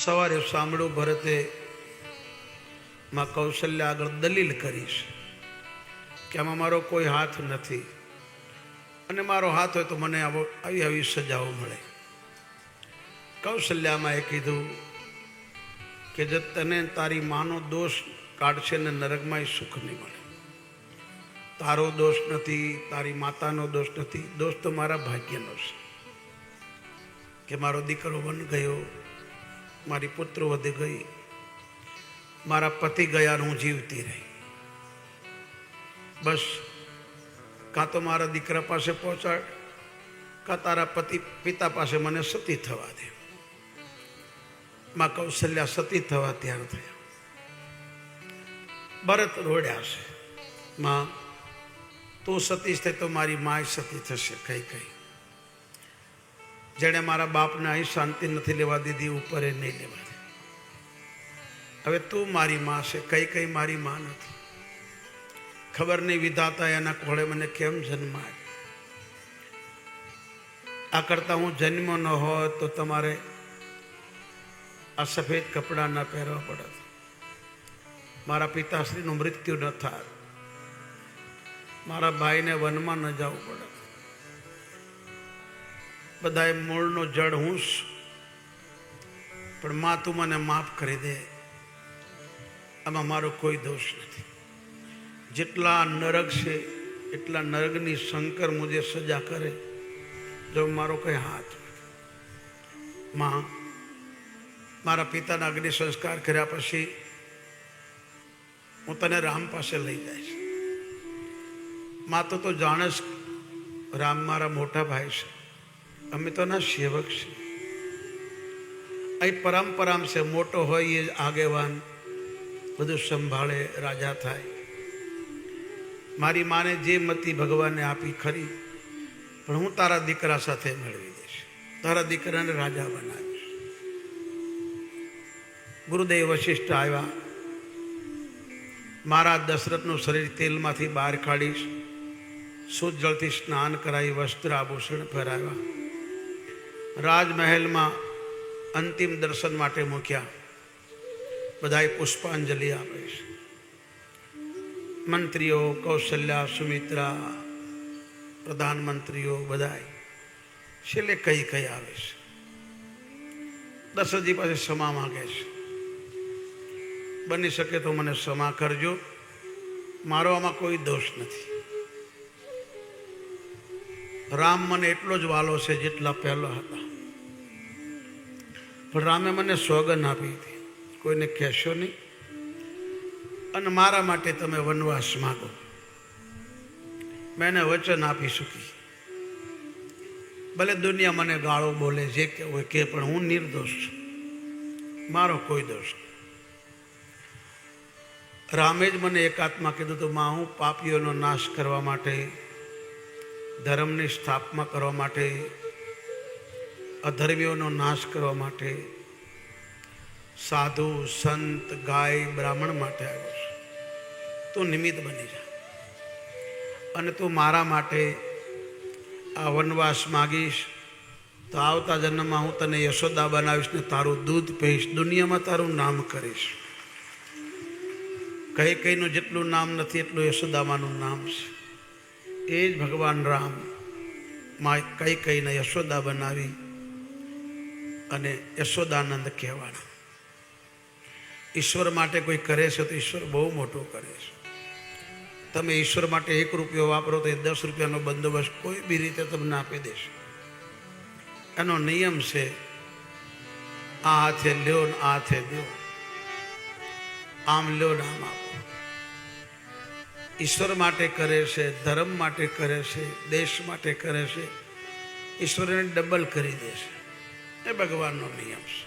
સવારે સાંભળ્યું ભરતે માં કૌશલ્યા આગળ દલીલ કરીશ કે આમાં મારો કોઈ હાથ નથી અને મારો હાથ હોય તો મને આવી આવી સજાઓ મળે. કૌશલ્યામાં એ કીધું કે જો તને તારી માનો દોષ કાઢશે ને નરકમાં સુખ નહીં મળે. તારો દોષ નથી, તારી માતાનો દોષ નથી, દોષ તો મારા ભાગ્યનો છે કે મારો દીકરો વન ગયો, મારી પુત્ર વધી ગઈ, મારા પતિ ગયા હું જીવતી રહી. બસ કાં તો મારા દીકરા પાસે પહોંચાડ, કાં તારા પિતા પાસે મને સતી થવા દે. માં કૌશલ્યા સતી થવા તૈયાર થયા. ભરત રોડ્યા છે, માં તું સતી થઈ તો મારી માય સતી થશે. કઈ કઈ જેણે મારા બાપને અહીં શાંતિ નથી લેવા દીધી, ઉપર એ નહીં લેવા દે. હવે તું મારી માં છે, કઈ કઈ મારી માં નથી. ખબર નહીં વિધાતા એના કોળે મને કેમ જન્મ આપ્યો. આ કરતા હું જન્મ ન હોત તો તમારે આ સફેદ કપડાં ના પહેરવા પડત, મારા પિતાશ્રીનું મૃત્યુ ન થાય, મારા ભાઈને વનમાં ન જવું પડે. બધાએ મૂળનો જડ હું જ, પણ માં તું મને માફ કરી દે, આમાં મારો કોઈ દોષ નથી. જેટલા નરક છે એટલા નરકની શંકર મુજે સજા કરે, જો મારો કઈ હાથ. માં મારા પિતાના અગ્નિ સંસ્કાર કર્યા પછી હું તને રામ પાસે લઈ જઈશ. માં તો જાણે જ રામ મારા મોટા ભાઈ છે, અમે તો ના સેવક છે. અહીં પરંપરામ છે, મોટો હોય એ આગેવાન બધું સંભાળે, રાજા થાય. મારી માને જે મતી ભગવાને આપી ખરી, પણ હું તારા દીકરા સાથે મેળવી દઈશ, તારા દીકરાને રાજા બનાવીશ. ગુરુદેવ વશિષ્ઠ આવ્યા, મારા દશરથનું શરીર તેલમાંથી બહાર કાઢીશ, શુદ્ધ જળથી સ્નાન કરાવી, વસ્ત્ર આભૂષણ પહેરાવ્યા, રાજમહેલમાં અંતિમ દર્શન માટે મૂક્યા. બધાએ પુષ્પાંજલિ આપે છે. મંત્રીઓ, કૌશલ્યા, સુમિત્રા, પ્રધાનમંત્રીઓ બધાએ છેલ્લે કઈ કઈ આવે છે. દશરથજી પાસે ક્ષમા માંગે છે. બની શકે તો મને ક્ષમા કરજો, મારો આમાં કોઈ દોષ નથી. રામ મને એટલો જ વાલો છે જેટલા પહેલા હતા, પણ રામે મને સોગન આપી હતી, કોઈને કહેશો નહીં, અને મારા માટે તમે વનવાસ માગો. મેં એને વચન આપી શકી. ભલે દુનિયા મને ગાળો બોલે, જે કે હોય કે, પણ હું નિર્દોષ છું, મારો કોઈ દોષ નહીં. રામે જ મને એકાત્મા કીધું હતું, માં હું પાપીઓનો નાશ કરવા માટે, ધર્મની સ્થાપના કરવા માટે, અધર્મીઓનો નાશ કરવા માટે, સાધુ સંત ગાય બ્રાહ્મણ માટે આવ્યો છે. તું નિમિત્ત બની જા, અને તું મારા માટે આ વનવાસ માગીશ તો આવતા જન્મમાં હું તને યશોદા બનાવીશ ને તારું દૂધ પીશ, દુનિયામાં તારું નામ કરીશ. કઈ કઈનું જેટલું નામ નથી એટલું યશોદામાનું નામ છે. એ જ ભગવાન રામ માં કઈ કઈને યશોદા બનાવી અને યશોદાનંદ કહેવાના. ઈશ્વર માટે કોઈ કરે છે તો ઈશ્વર બહુ મોટું કરે છે. તમે ઈશ્વર માટે 1 રૂપિયો વાપરો તો એ 10 રૂપિયાનો બંદોબસ્ત કોઈ બી રીતે તમને આપી દેશે. એનો નિયમ છે, આ હાથે લ્યો ને આ હાથે દો, આમ લ્યો ને આમ આપો. ઈશ્વર માટે કરે છે, ધર્મ માટે કરે છે, દેશ માટે કરે છે, ઈશ્વરને ડબલ કરી દેશે. એ ભગવાનનો નિયમ છે.